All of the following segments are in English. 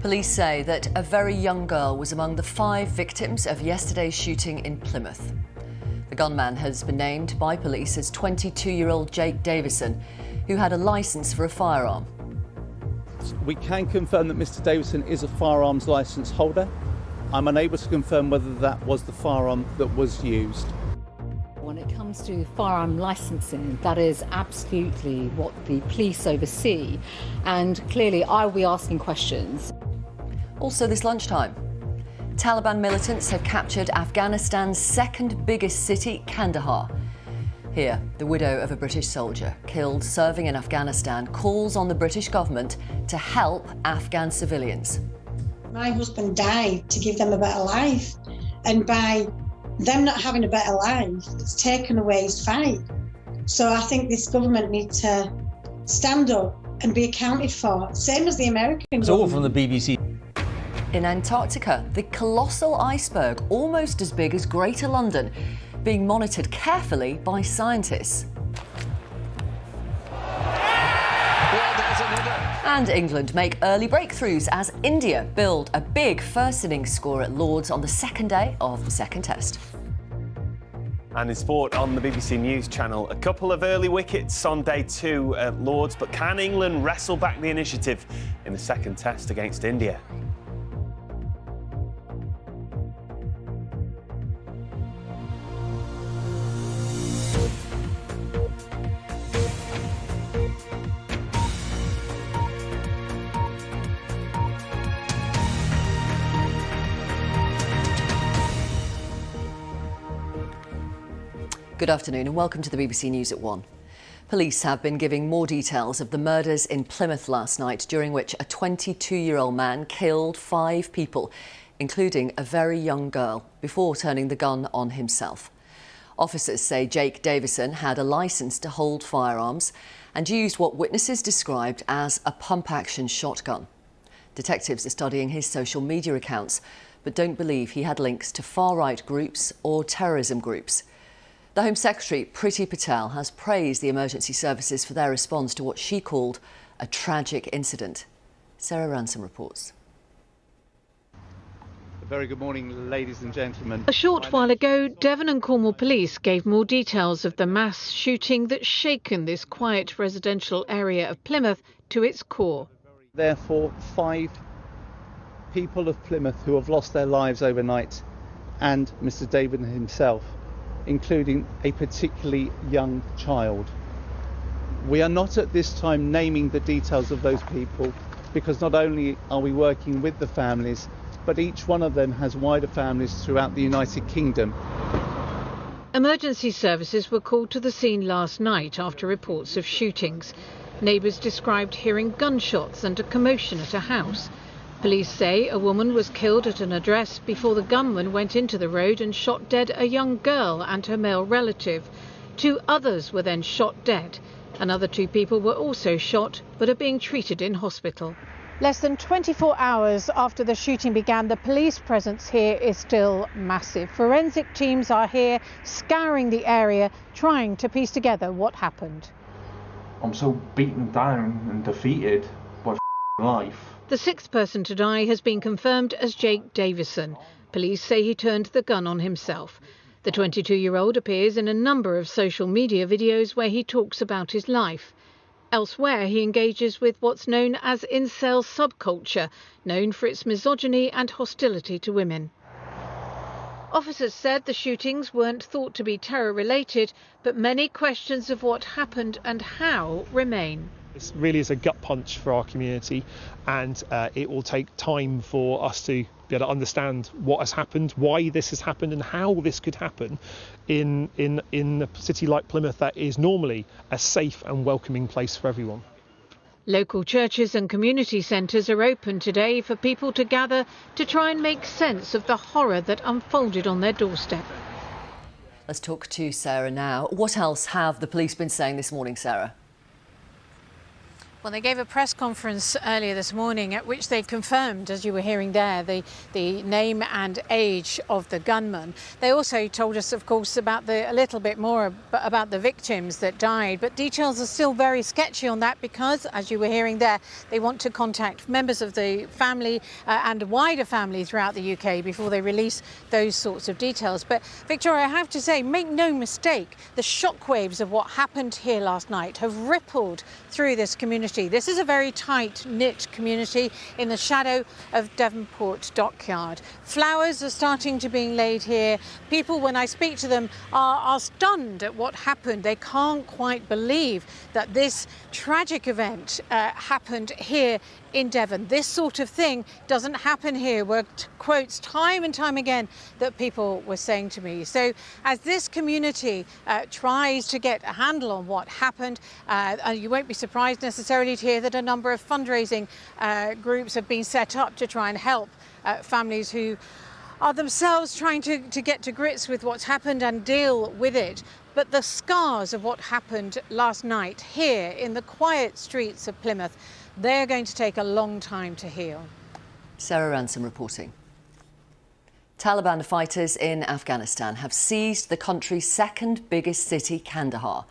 Police say that a very young girl was among the 5 victims of yesterday's shooting in Plymouth. The gunman has been named by police as 22-year-old Jake Davison, who had a licence for a firearm. We can confirm that Mr Davison is a firearms licence holder. I'm unable to confirm whether that was the firearm that was used. When it comes to firearm licensing, that is absolutely what the police oversee, and clearly I will be asking questions. Also this lunchtime, Taliban militants have captured Afghanistan's second biggest city, Kandahar. Here, the widow of a British soldier killed serving in Afghanistan calls on the British government to help Afghan civilians. My husband died to give them a better life, and by them not having a better life, it's taken away his fight. So I think this government needs to stand up and be accounted for, same as the American government. It's all from the BBC. In Antarctica, the colossal iceberg, almost as big as Greater London, being monitored carefully by scientists. And England make early breakthroughs as India build a big first innings score at Lord's on the second day of the second test. And in sport on the BBC News channel, a couple of early wickets on day 2 at Lord's, but can England wrestle back the initiative in the second test against India? Good afternoon and welcome to the BBC News at 1. Police have been giving more details of the murders in Plymouth last night, during which a 22-year-old man killed 5 people, including a very young girl, before turning the gun on himself. Officers say Jake Davison had a licence to hold firearms and used what witnesses described as a pump-action shotgun. Detectives are studying his social media accounts, but don't believe he had links to far-right groups or terrorism groups. The Home Secretary, Priti Patel, has praised the emergency services for their response to what she called a tragic incident. Sarah Ransom reports. A very good morning, ladies and gentlemen. A short while ago, Devon and Cornwall Police gave more details of the mass shooting that's shaken this quiet residential area of Plymouth to its core. Therefore, 5 people of Plymouth who have lost their lives overnight, and Mr Davison himself, including a particularly young child. We are not at this time naming the details of those people, because not only are we working with the families, but each one of them has wider families throughout the United Kingdom. Emergency services were called to the scene last night after reports of shootings. Neighbours described hearing gunshots and a commotion at a house. Police say a woman was killed at an address before the gunman went into the road and shot dead a young girl and her male relative. 2 others were then shot dead. Another 2 people were also shot but are being treated in hospital. Less than 24 hours after the shooting began, the police presence here is still massive. Forensic teams are here scouring the area, trying to piece together what happened. I'm so beaten down and defeated by life. The 6th person to die has been confirmed as Jake Davison. Police say he turned the gun on himself. The 22-year-old appears in a number of social media videos where he talks about his life. Elsewhere, he engages with what's known as incel subculture, known for its misogyny and hostility to women. Officers said the shootings weren't thought to be terror-related, but many questions of what happened and how remain. This really is a gut punch for our community, and it will take time for us to be able to understand what has happened, why this has happened, and how this could happen in a city like Plymouth that is normally a safe and welcoming place for everyone. Local churches and community centres are open today for people to gather to try and make sense of the horror that unfolded on their doorstep. Let's talk to Sarah now. What else have the police been saying this morning, Sarah? Well, they gave a press conference earlier this morning at which they confirmed, as you were hearing there, the name and age of the gunman. They also told us, of course, about a little bit more about the victims that died. But details are still very sketchy on that because, as you were hearing there, they want to contact members of the family and wider family throughout the UK before they release those sorts of details. But, Victoria, I have to say, make no mistake, the shockwaves of what happened here last night have rippled through this community. This is a very tight-knit community in the shadow of Devonport Dockyard. Flowers are starting to be laid here. People, when I speak to them, are stunned at what happened. They can't quite believe that this tragic event happened here in Devon. This sort of thing doesn't happen here, were quotes time and time again that people were saying to me. So as this community tries to get a handle on what happened, you won't be surprised necessarily to hear that a number of fundraising groups have been set up to try and help families who are themselves trying to get to grips with what's happened and deal with it. But the scars of what happened last night here in the quiet streets of Plymouth, they're going to take a long time to heal. Sarah Ransom reporting. Taliban fighters in Afghanistan have seized the country's second biggest city, Kandahar.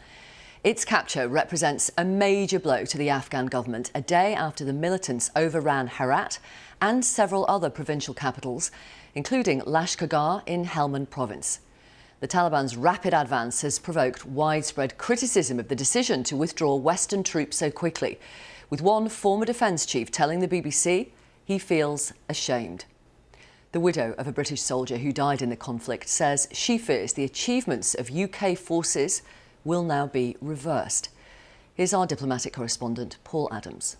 Its capture represents a major blow to the Afghan government a day after the militants overran Herat and several other provincial capitals, including Lashkargah in Helmand province. The Taliban's rapid advance has provoked widespread criticism of the decision to withdraw Western troops so quickly, with one former defence chief telling the BBC he feels ashamed. The widow of a British soldier who died in the conflict says she fears the achievements of UK forces will now be reversed. Here's our diplomatic correspondent, Paul Adams.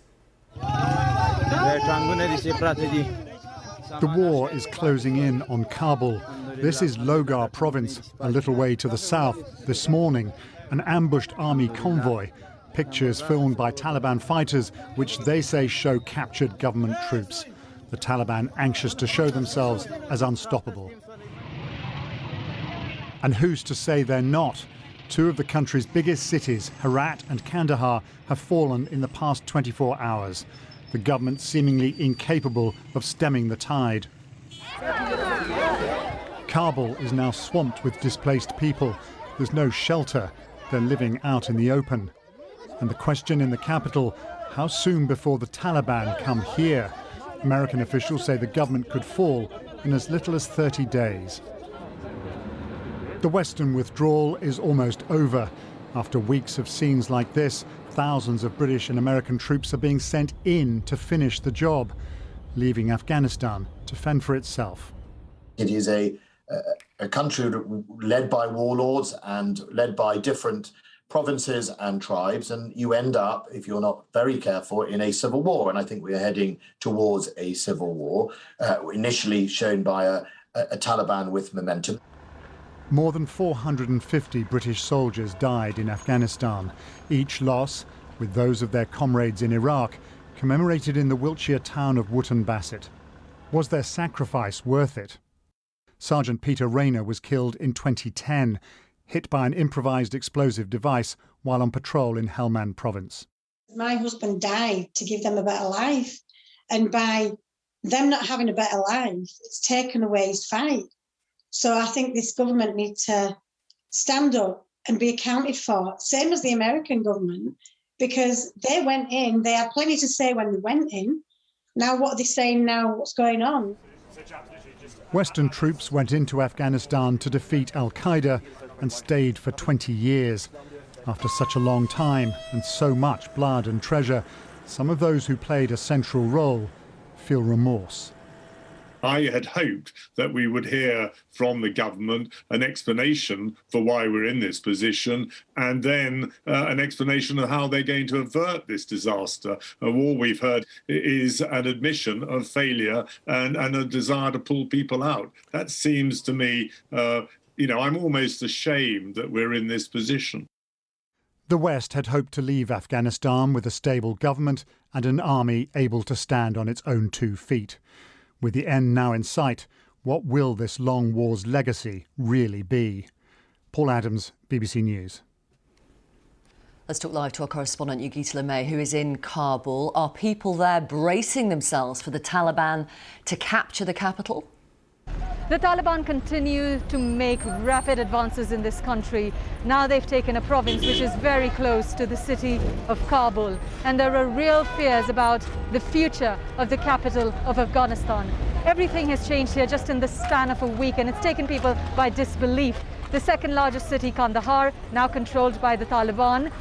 The war is closing in on Kabul. This is Logar province, a little way to the south. This morning, an ambushed army convoy. Pictures filmed by Taliban fighters, which they say show captured government troops. The Taliban anxious to show themselves as unstoppable. And who's to say they're not? Two of the country's biggest cities, Herat and Kandahar, have fallen in the past 24 hours. The government seemingly incapable of stemming the tide. Kabul is now swamped with displaced people. There's no shelter. They're living out in the open. And the question in the capital, how soon before the Taliban come here? American officials say the government could fall in as little as 30 days. The Western withdrawal is almost over. After weeks of scenes like this, thousands of British and American troops are being sent in to finish the job, leaving Afghanistan to fend for itself. It is a country led by warlords and led by different provinces and tribes, and you end up, if you're not very careful, in a civil war. And I think we're heading towards a civil war, initially shown by a Taliban with momentum. More than 450 British soldiers died in Afghanistan. Each loss, with those of their comrades in Iraq, commemorated in the Wiltshire town of Wootton Bassett. Was their sacrifice worth it? Sergeant Peter Rayner was killed in 2010, hit by an improvised explosive device while on patrol in Helmand province. My husband died to give them a better life, and by them not having a better life, it's taken away his fight. So I think this government needs to stand up and be accounted for, same as the American government, because they went in, they had plenty to say when they went in. Now what are they saying now, what's going on? Western troops went into Afghanistan to defeat al-Qaeda and stayed for 20 years. After such a long time and so much blood and treasure, some of those who played a central role feel remorse. I had hoped that we would hear from the government an explanation for why we're in this position, and then an explanation of how they're going to avert this disaster. All we've heard is an admission of failure and a desire to pull people out. That seems to me, I'm almost ashamed that we're in this position. The West had hoped to leave Afghanistan with a stable government and an army able to stand on its own 2 feet. With the end now in sight, what will this long war's legacy really be? Paul Adams, BBC News. Let's talk live to our correspondent Yogita Lemay, who is in Kabul. Are people there bracing themselves for the Taliban to capture the capital? The Taliban continue to make rapid advances in this country. Now they've taken a province which is very close to the city of Kabul. And there are real fears about the future of the capital of Afghanistan. Everything has changed here just in the span of a week, and it's taken people by disbelief. The second largest city, Kandahar, now controlled by the Taliban.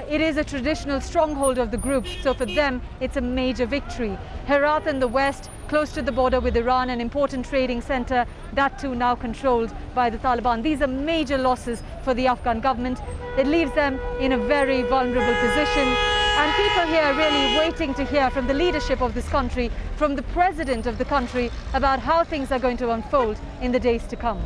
It is a traditional stronghold of the group, so for them it's a major victory. Herat in the west, close to the border with Iran, an important trading center, that too now controlled by the Taliban. These are major losses for the Afghan government. It leaves them in a very vulnerable position. And people here are really waiting to hear from the leadership of this country, from the president of the country, about how things are going to unfold in the days to come.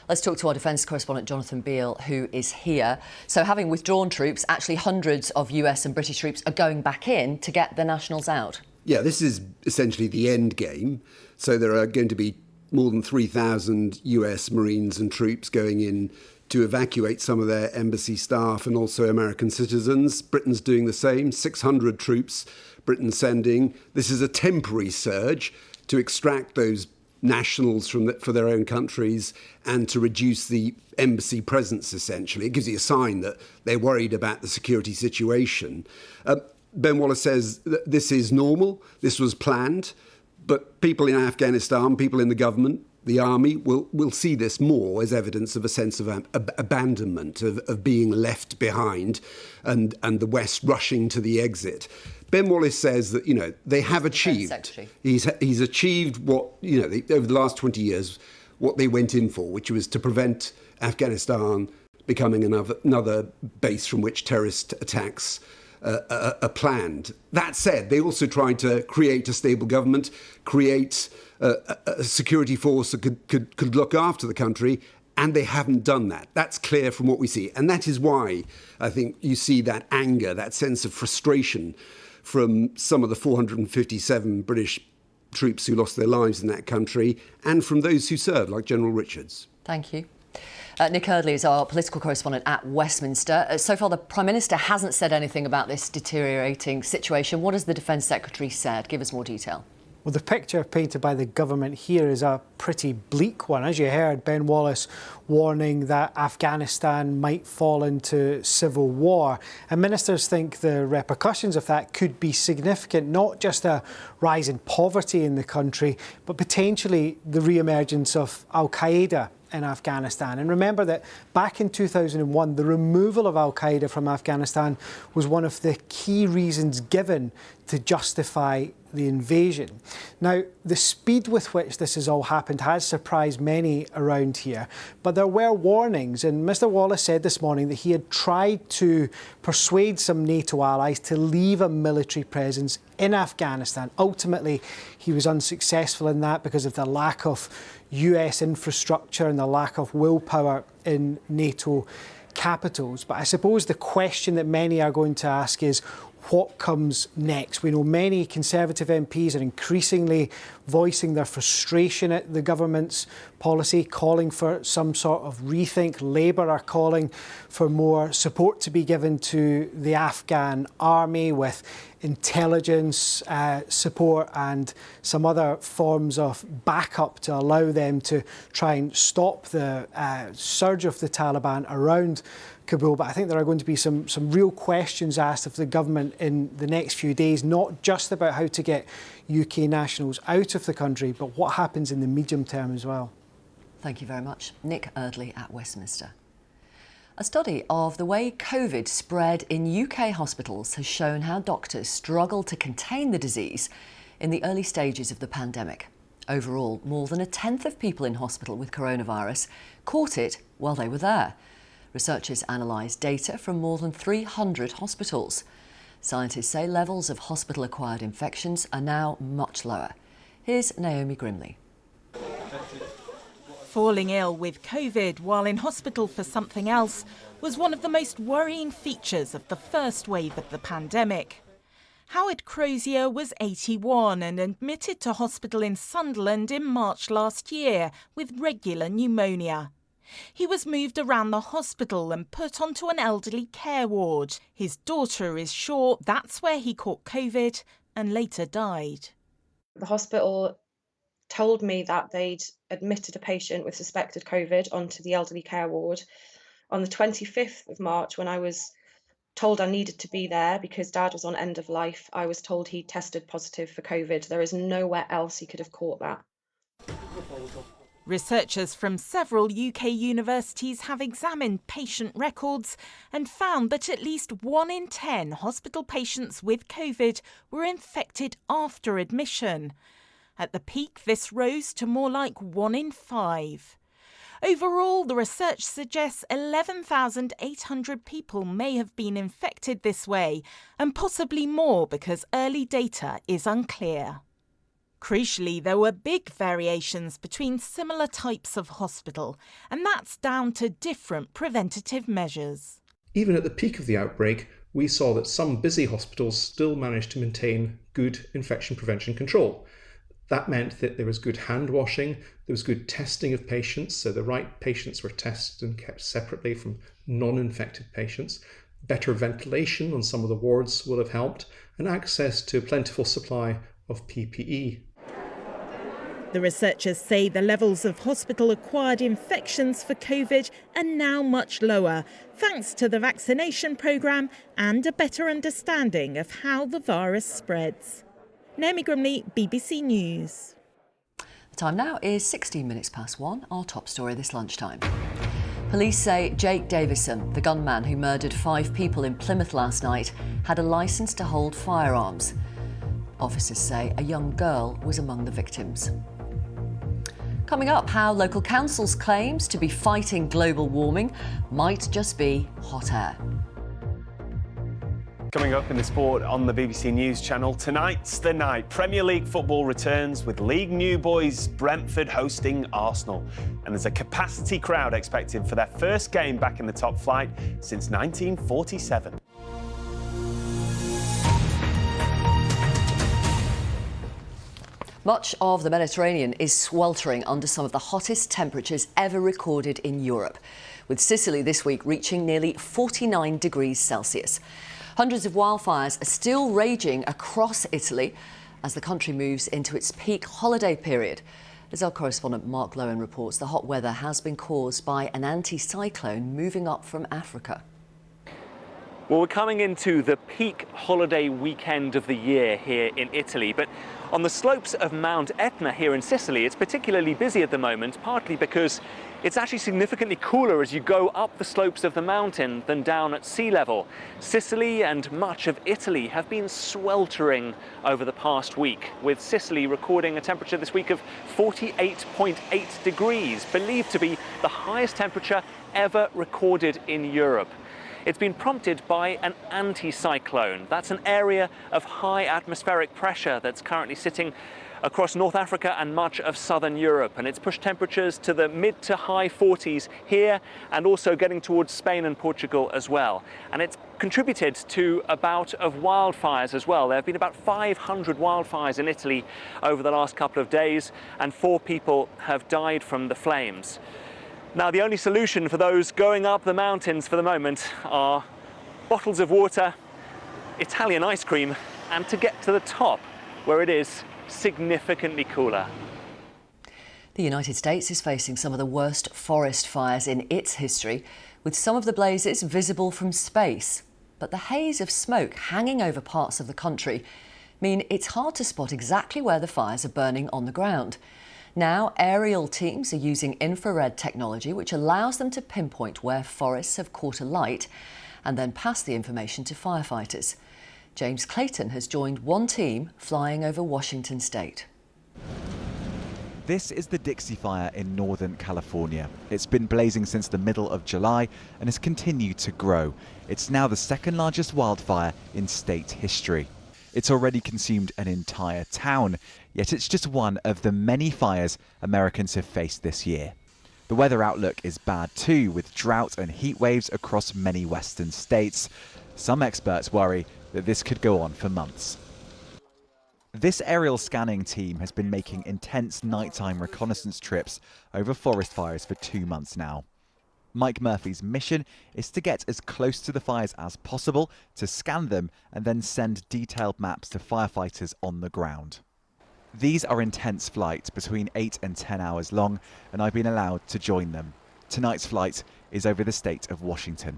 Let's talk to our defence correspondent Jonathan Beale, who is here. So having withdrawn troops, actually hundreds of US and British troops are going back in to get the nationals out. Yeah, this is essentially the end game. So there are going to be more than 3,000 US Marines and troops going in to evacuate some of their embassy staff and also American citizens. Britain's doing the same, 600 troops Britain's sending. This is a temporary surge to extract those nationals for their own countries and to reduce the embassy presence, essentially. It gives you a sign that they're worried about the security situation. Ben Wallace says that this is normal, this was planned, but people in Afghanistan, people in the government, the army will see this more as evidence of a sense of abandonment, of being left behind and the West rushing to the exit. Ben Wallace says that, they have achieved. He's achieved what, over the last 20 years, what they went in for, which was to prevent Afghanistan becoming another base from which terrorist attacks are planned. That said, they also tried to create a stable government, create a security force that could look after the country, and they haven't done that. That's clear from what we see. And that is why I think you see that anger, that sense of frustration from some of the 457 British troops who lost their lives in that country and from those who served, like General Richards. Thank you. Nick Eardley is our political correspondent at Westminster. So far, the Prime Minister hasn't said anything about this deteriorating situation. What has the Defence Secretary said? Give us more detail. Well, the picture painted by the government here is a pretty bleak one. As you heard, Ben Wallace warning that Afghanistan might fall into civil war. And ministers think the repercussions of that could be significant, not just a rise in poverty in the country, but potentially the re-emergence of Al-Qaeda in Afghanistan. And remember that back in 2001, the removal of Al-Qaeda from Afghanistan was one of the key reasons given to justify the invasion. Now, the speed with which this has all happened has surprised many around here, but there were warnings, and Mr. Wallace said this morning that he had tried to persuade some NATO allies to leave a military presence in Afghanistan. Ultimately, he was unsuccessful in that because of the lack of US infrastructure and the lack of willpower in NATO capitals. But I suppose the question that many are going to ask is, what comes next? We know many Conservative MPs are increasingly voicing their frustration at the government's policy, calling for some sort of rethink. Labour are calling for more support to be given to the Afghan army with intelligence support and some other forms of backup to allow them to try and stop the surge of the Taliban around Kabul. But I think there are going to be some real questions asked of the government in the next few days, not just about how to get UK nationals out of the country, but what happens in the medium term as well. Thank you very much. Nick Eardley at Westminster. A study of the way COVID spread in UK hospitals has shown how doctors struggle to contain the disease in the early stages of the pandemic. Overall, more than a tenth of people in hospital with coronavirus caught it while they were there. Researchers analysed data from more than 300 hospitals. Scientists say levels of hospital-acquired infections are now much lower. Here's Naomi Grimley. Falling ill with COVID while in hospital for something else was one of the most worrying features of the first wave of the pandemic. Howard Crozier was 81 and admitted to hospital in Sunderland in March last year with regular pneumonia. He was moved around the hospital and put onto an elderly care ward. His daughter is sure that's where he caught COVID and later died. The hospital told me that they'd admitted a patient with suspected COVID onto the elderly care ward. On the 25th of March, when I was told I needed to be there because Dad was on end of life, I was told he tested positive for COVID. There is nowhere else he could have caught that. Researchers from several UK universities have examined patient records and found that at least 1 in 10 hospital patients with COVID were infected after admission. At the peak, this rose to more like 1 in 5. Overall, the research suggests 11,800 people may have been infected this way, and possibly more because early data is unclear. Crucially, there were big variations between similar types of hospital, and that's down to different preventative measures. Even at the peak of the outbreak, we saw that some busy hospitals still managed to maintain good infection prevention control. That meant that there was good hand washing, there was good testing of patients, so the right patients were tested and kept separately from non-infected patients. Better ventilation on some of the wards will have helped, and access to a plentiful supply of PPE. The researchers say the levels of hospital-acquired infections for COVID are now much lower, thanks to the vaccination programme and a better understanding of how the virus spreads. Naomi Grimley, BBC News. The time now is 16 minutes past 1, our top story this lunchtime. Police say Jake Davison, the gunman who murdered 5 people in Plymouth last night, had a licence to hold firearms. Officers say a young girl was among the victims. Coming up, how local councils' claims to be fighting global warming might just be hot air. Coming up in the sport on the BBC News channel, tonight's the night. Premier League football returns with League New boys Brentford hosting Arsenal. And there's a capacity crowd expected for their first game back in the top flight since 1947. Much of the Mediterranean is sweltering under some of the hottest temperatures ever recorded in Europe, with Sicily this week reaching nearly 49 degrees Celsius. Hundreds of wildfires are still raging across Italy as the country moves into its peak holiday period. As our correspondent Mark Lowen reports, the hot weather has been caused by an anticyclone moving up from Africa. Well, we're coming into the peak holiday weekend of the year here in Italy, but on the slopes of Mount Etna here in Sicily, it's particularly busy at the moment, partly because it's actually significantly cooler as you go up the slopes of the mountain than down at sea level. Sicily and much of Italy have been sweltering over the past week, with Sicily recording a temperature this week of 48.8 degrees, believed to be the highest temperature ever recorded in Europe. It's been prompted by an anticyclone. That's an area of high atmospheric pressure that's currently sitting across North Africa and much of southern Europe, and it's pushed temperatures to the mid to high 40s here and also getting towards Spain and Portugal as well. And it's contributed to a bout of wildfires as well. There have been about 500 wildfires in Italy over the last couple of days, and 4 people have died from the flames. Now, the only solution for those going up the mountains for the moment are bottles of water, Italian ice cream, and to get to the top, where it is significantly cooler. The United States is facing some of the worst forest fires in its history, with some of the blazes visible from space. But the haze of smoke hanging over parts of the country mean it's hard to spot exactly where the fires are burning on the ground. Now, aerial teams are using infrared technology, which allows them to pinpoint where forests have caught alight and then pass the information to firefighters. James Clayton has joined one team flying over Washington state. This is the Dixie Fire in Northern California. It's been blazing since the middle of July and has continued to grow. It's now the second largest wildfire in state history. It's already consumed an entire town, yet it's just one of the many fires Americans have faced this year. The weather outlook is bad too, with drought and heat waves across many western states. Some experts worry that this could go on for months. This aerial scanning team has been making intense nighttime reconnaissance trips over forest fires for 2 months now. Mike Murphy's mission is to get as close to the fires as possible, to scan them and then send detailed maps to firefighters on the ground. These are intense flights, between 8 and 10 hours long, and I've been allowed to join them. Tonight's flight is over the state of Washington.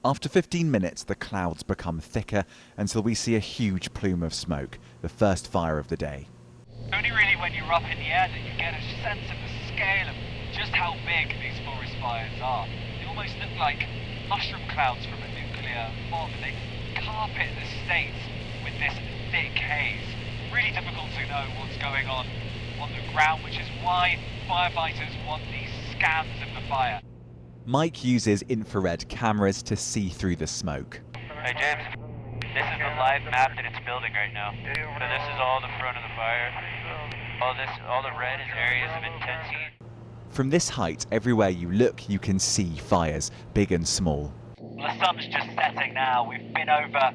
After 15 minutes, the clouds become thicker until we see a huge plume of smoke, the first fire of the day. Only really when you're up in the air that you get a sense of the scale of just how big these forest fires are. They almost look like mushroom clouds from a nuclear bomb. They carpet the states with this thick haze. Really difficult to know what's going on the ground, which is why firefighters want these scans of the fire. Mike uses infrared cameras to see through the smoke. Hey James, this is the live map that it's building right now. So this is all the front of the fire. All the red is areas of intense heat. From this height, everywhere you look, you can see fires, big and small. Well, the sun's just setting now. We've been over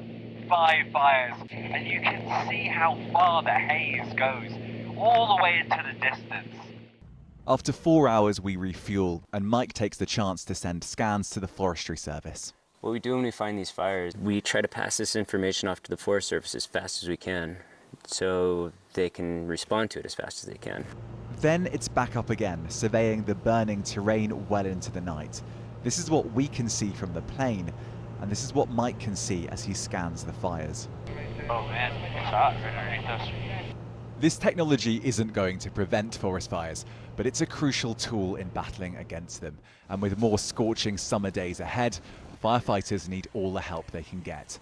5 fires, and you can see how far the haze goes, all the way into the distance. After 4 hours, we refuel, and Mike takes the chance to send scans to the Forestry Service. What we do when we find these fires, we try to pass this information off to the Forest Service as fast as we can, so they can respond to it as fast as they can. Then it's back up again, surveying the burning terrain well into the night. This is what we can see from the plane, and this is what Mike can see as he scans the fires. Oh man, it's hot right underneath us. This technology isn't going to prevent forest fires, but it's a crucial tool in battling against them. And with more scorching summer days ahead, firefighters need all the help they can get.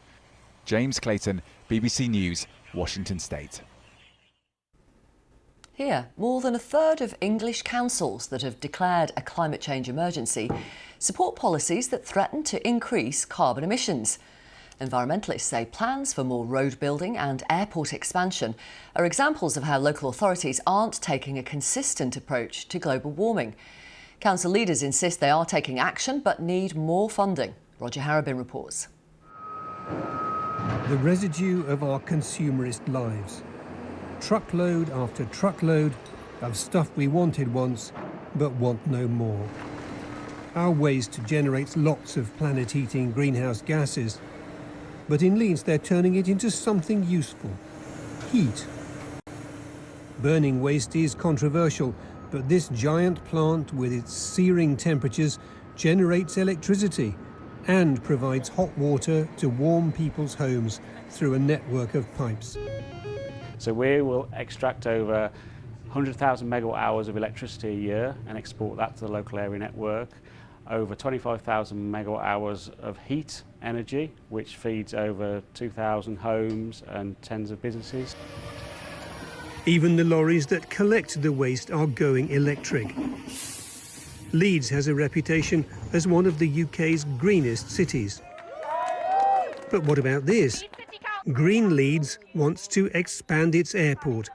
James Clayton, BBC News, Washington State. Here, more than a third of English councils that have declared a climate change emergency support policies that threaten to increase carbon emissions. Environmentalists say plans for more road building and airport expansion are examples of how local authorities aren't taking a consistent approach to global warming. Council leaders insist they are taking action but need more funding. Roger Harrabin reports. The residue of our consumerist lives. Truckload after truckload of stuff we wanted once but want no more. Our waste generates lots of planet-heating greenhouse gases, but in Leeds they're turning it into something useful: heat. Burning waste is controversial, but this giant plant with its searing temperatures generates electricity and provides hot water to warm people's homes through a network of pipes. So we will extract over 100,000 megawatt hours of electricity a year and export that to the local area network. Over 25,000 megawatt hours of heat energy, which feeds over 2,000 homes and tens of businesses. Even the lorries that collect the waste are going electric. Leeds has a reputation as one of the UK's greenest cities. But what about this? Green Leeds wants to expand its airport,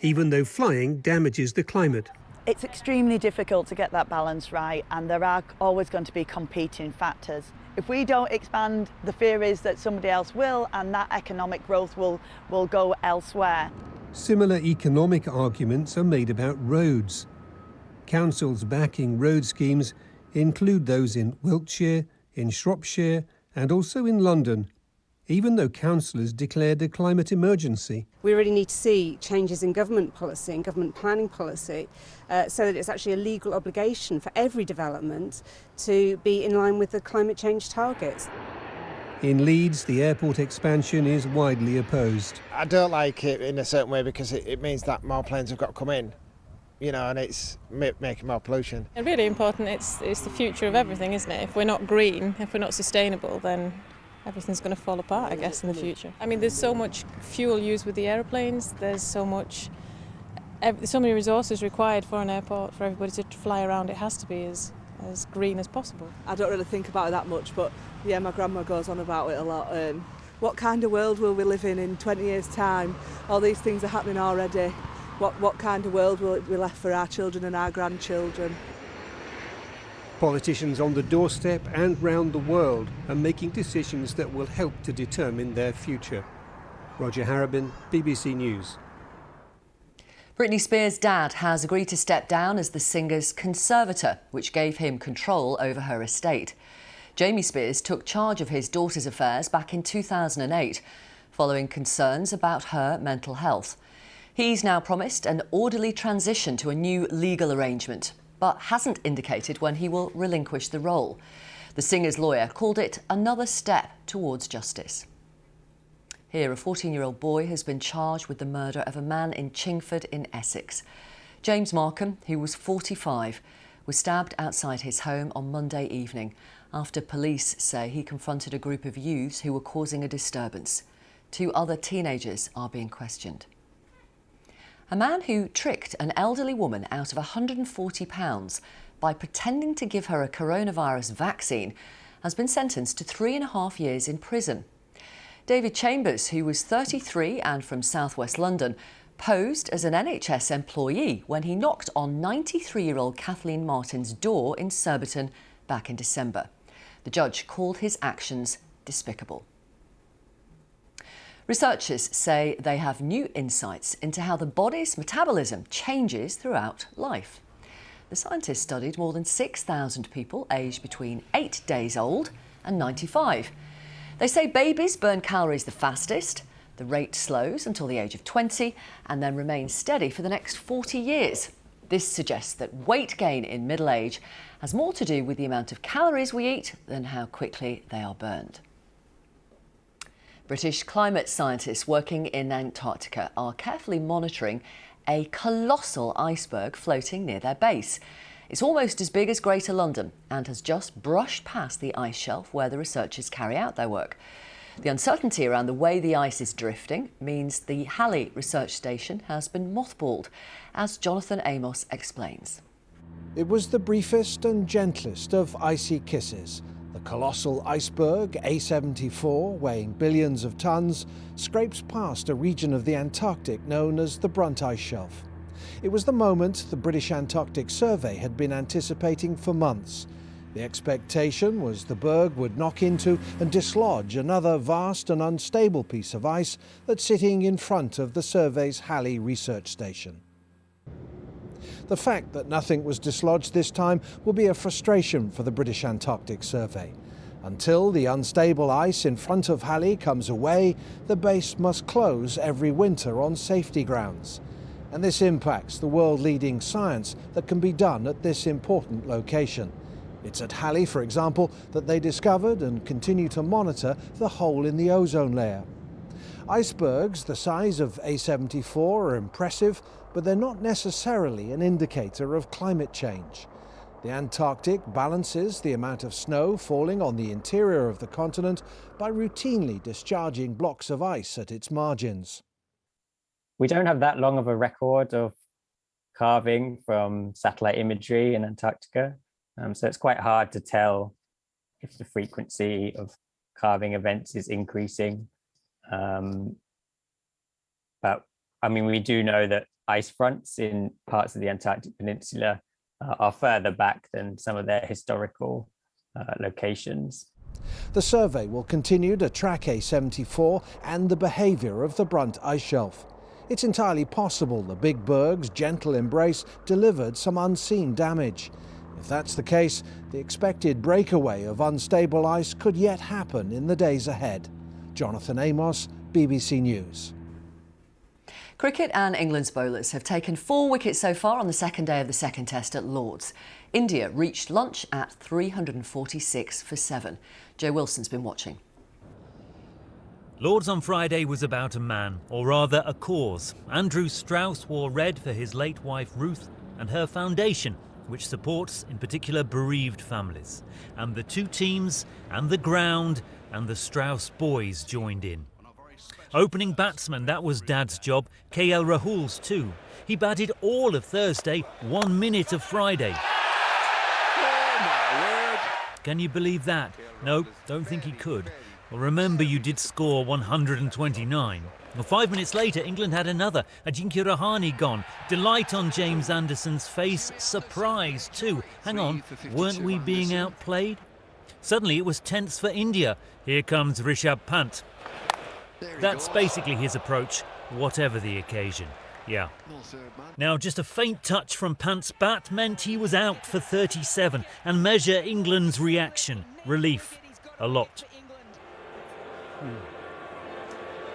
even though flying damages the climate. It's extremely difficult to get that balance right, and there are always going to be competing factors. If we don't expand, the fear is that somebody else will, and that economic growth will go elsewhere. Similar economic arguments are made about roads. Councils backing road schemes include those in Wiltshire, in Shropshire, and also in London, even though councillors declared a climate emergency. We really need to see changes in government policy and government planning policy so that it's actually a legal obligation for every development to be in line with the climate change targets. In Leeds, the airport expansion is widely opposed. I don't like it in a certain way because it means that more planes have got to come in, you know, and it's making more pollution. It's really important. It's the future of everything, isn't it? If we're not green, if we're not sustainable, then everything's going to fall apart, I guess, in the future. I mean, there's so much fuel used with the aeroplanes, there's so many resources required for an airport, for everybody to fly around. It has to be as green as possible. I don't really think about it that much, but yeah, my grandma goes on about it a lot. What kind of world will we live in 20 years' time? All these things are happening already. What kind of world will it be left for our children and our grandchildren? Politicians on the doorstep and round the world are making decisions that will help to determine their future. Roger Harrabin, BBC News. Britney Spears' dad has agreed to step down as the singer's conservator, which gave him control over her estate. Jamie Spears took charge of his daughter's affairs back in 2008, following concerns about her mental health. He's now promised an orderly transition to a new legal arrangement, but hasn't indicated when he will relinquish the role. The singer's lawyer called it another step towards justice. Here, a 14-year-old boy has been charged with the murder of a man in Chingford in Essex. James Markham, who was 45, was stabbed outside his home on Monday evening after police say he confronted a group of youths who were causing a disturbance. 2 other teenagers are being questioned. A man who tricked an elderly woman out of £140 by pretending to give her a coronavirus vaccine has been sentenced to 3.5 years in prison. David Chambers, who was 33 and from southwest London, posed as an NHS employee when he knocked on 93-year-old Kathleen Martin's door in Surbiton back in December. The judge called his actions despicable. Researchers say they have new insights into how the body's metabolism changes throughout life. The scientists studied more than 6,000 people aged between 8 days old and 95. They say babies burn calories the fastest, the rate slows until the age of 20 and then remains steady for the next 40 years. This suggests that weight gain in middle age has more to do with the amount of calories we eat than how quickly they are burned. British climate scientists working in Antarctica are carefully monitoring a colossal iceberg floating near their base. It's almost as big as Greater London and has just brushed past the ice shelf where the researchers carry out their work. The uncertainty around the way the ice is drifting means the Halley research station has been mothballed, as Jonathan Amos explains. It was the briefest and gentlest of icy kisses. The colossal iceberg, A74, weighing billions of tons, scrapes past a region of the Antarctic known as the Brunt Ice Shelf. It was the moment the British Antarctic Survey had been anticipating for months. The expectation was the berg would knock into and dislodge another vast and unstable piece of ice that's sitting in front of the survey's Halley research station. The fact that nothing was dislodged this time will be a frustration for the British Antarctic Survey. Until the unstable ice in front of Halley comes away, the base must close every winter on safety grounds. And this impacts the world-leading science that can be done at this important location. It's at Halley, for example, that they discovered and continue to monitor the hole in the ozone layer. Icebergs the size of A74 are impressive, but they're not necessarily an indicator of climate change. The Antarctic balances the amount of snow falling on the interior of the continent by routinely discharging blocks of ice at its margins. We don't have that long of a record of carving from satellite imagery in Antarctica, so it's quite hard to tell if the frequency of carving events is increasing. But I mean, we do know that ice fronts in parts of the Antarctic Peninsula are further back than some of their historical locations. The survey will continue to track A74 and the behaviour of the Brunt Ice Shelf. It's entirely possible the big berg's gentle embrace delivered some unseen damage. If that's the case, the expected breakaway of unstable ice could yet happen in the days ahead. Jonathan Amos, BBC News. Cricket and England's bowlers have taken 4 wickets so far on the second day of the second test at Lord's. India reached lunch at 346 for 7. Joe Wilson's been watching. Lord's on Friday was about a man, or rather a cause. Andrew Strauss wore red for his late wife Ruth and her foundation, which supports in particular bereaved families. And the 2 teams and the ground and the Strauss boys joined in. Opening batsman, that was Dad's job. KL Rahul's too. He batted all of Thursday, 1 minute of Friday. Oh my word! Can you believe that? No, don't think he could. Well, remember, you did score 129. Well, 5 minutes later, England had another. Ajinkya Rahane gone. Delight on James Anderson's face. Surprise too. Hang on, weren't we being outplayed? Suddenly it was tense for India. Here comes Rishabh Pant. That's basically his approach, whatever the occasion. Yeah. Now, just a faint touch from Pant's bat meant he was out for 37. And measure England's reaction. Relief. A lot.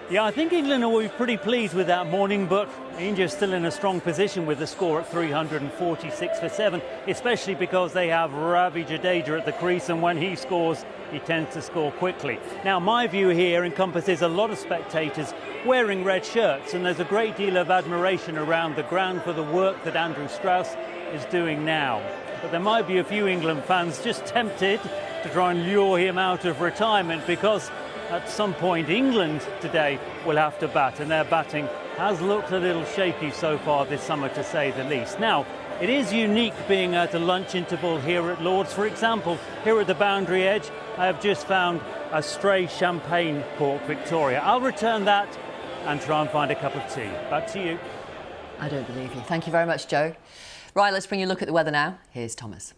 Yeah, I think England will be pretty pleased with that morning, but India's still in a strong position with the score at 346 for 7, especially because they have Ravi Jadeja at the crease, and when he scores, he tends to score quickly. Now, my view here encompasses a lot of spectators wearing red shirts, and there's a great deal of admiration around the ground for the work that Andrew Strauss is doing now. But there might be a few England fans just tempted to try and lure him out of retirement, because at some point England today will have to bat, and their batting has looked a little shaky so far this summer, to say the least. Now, it is unique being at a lunch interval here at Lord's. For example, here at the boundary edge, I have just found a stray champagne cork Victoria. I'll return that and try and find a cup of tea. Back to you. I don't believe you. Thank you very much, Joe. Right, let's bring you a look at the weather now. Here's Thomas.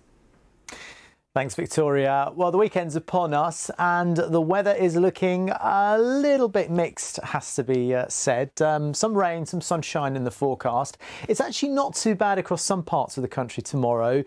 Thanks, Victoria. Well, the weekend's upon us and the weather is looking a little bit mixed, has to be said. Some rain, some sunshine in the forecast. It's actually not too bad across some parts of the country tomorrow.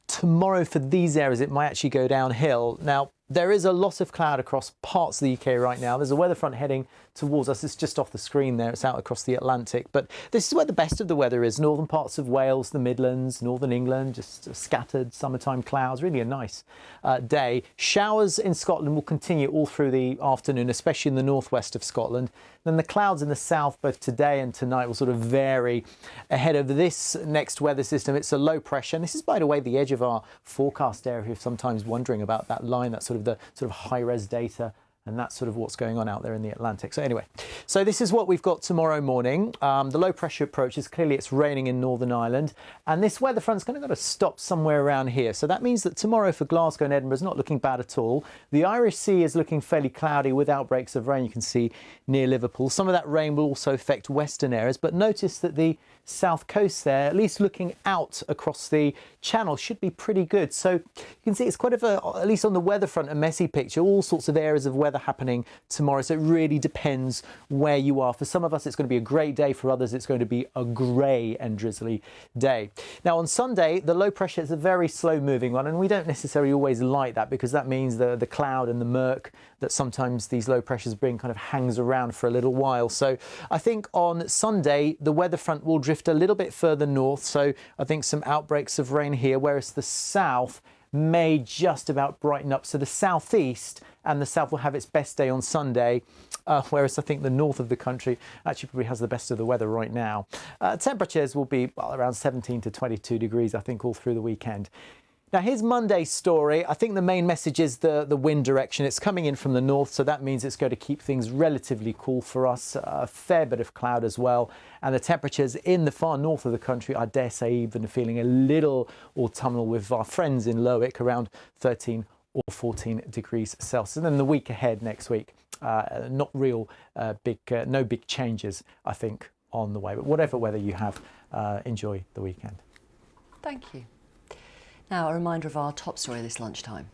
Tomorrow for these areas, it might actually go downhill. Now, there is a lot of cloud across parts of the UK right now. There's a weather front heading towards us. It's just off the screen there. It's out across the Atlantic. But this is where the best of the weather is. Northern parts of Wales, the Midlands, northern England, just scattered summertime clouds. Really a nice day. Showers in Scotland will continue all through the afternoon, especially in the northwest of Scotland. Then the clouds in the south, both today and tonight, will sort of vary ahead of this next weather system. It's a low pressure. And this is, by the way, the edge of our forecast area. If you're sometimes wondering about that line, that's sort of the sort of high-res data, and that's sort of what's going on out there in the Atlantic. So anyway, so this is what we've got tomorrow morning. The low pressure approaches. Clearly it's raining in Northern Ireland, and this weather front's going to stop somewhere around here. So that means that tomorrow for Glasgow and Edinburgh is not looking bad at all. The Irish Sea is looking fairly cloudy with outbreaks of rain, you can see near Liverpool. Some of that rain will also affect western areas, but notice that the south coast there, at least looking out across the channel, should be pretty good. So you can see it's quite at least on the weather front, a messy picture. All sorts of areas of weather happening tomorrow. So it really depends where you are. For some of us, it's going to be a great day. For others, it's going to be a grey and drizzly day. Now, on Sunday, the low pressure is a very slow moving one, and we don't necessarily always like that, because that means the cloud and the murk that sometimes these low pressures bring kind of hangs around for a little while. So I think on Sunday, the weather front will drift a little bit further north. So I think some outbreaks of rain here, whereas the south may just about brighten up. So the southeast and the south will have its best day on Sunday, whereas I think the north of the country actually probably has the best of the weather right now. Temperatures will be around 17 to 22 degrees, I think, all through the weekend. Now, here's Monday's story. I think the main message is the wind direction. It's coming in from the north, so that means it's going to keep things relatively cool for us. A fair bit of cloud as well. And the temperatures in the far north of the country, I dare say, even feeling a little autumnal with our friends in Lowick, around 13 or 14 degrees Celsius. And then the week ahead next week, not real no big changes, I think, on the way. But whatever weather you have, enjoy the weekend. Thank you. Now, a reminder of our top story this lunchtime.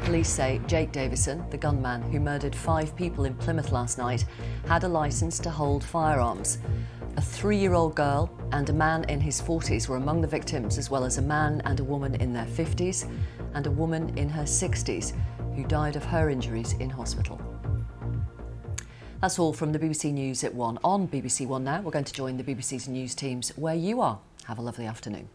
Police say Jake Davison, the gunman who murdered 5 people in Plymouth last night, had a licence to hold firearms. A 3-year-old girl and a man in his 40s were among the victims, as well as a man and a woman in their 50s and a woman in her 60s who died of her injuries in hospital. That's all from the BBC News at 1. On BBC One now, we're going to join the BBC's news teams where you are. Have a lovely afternoon.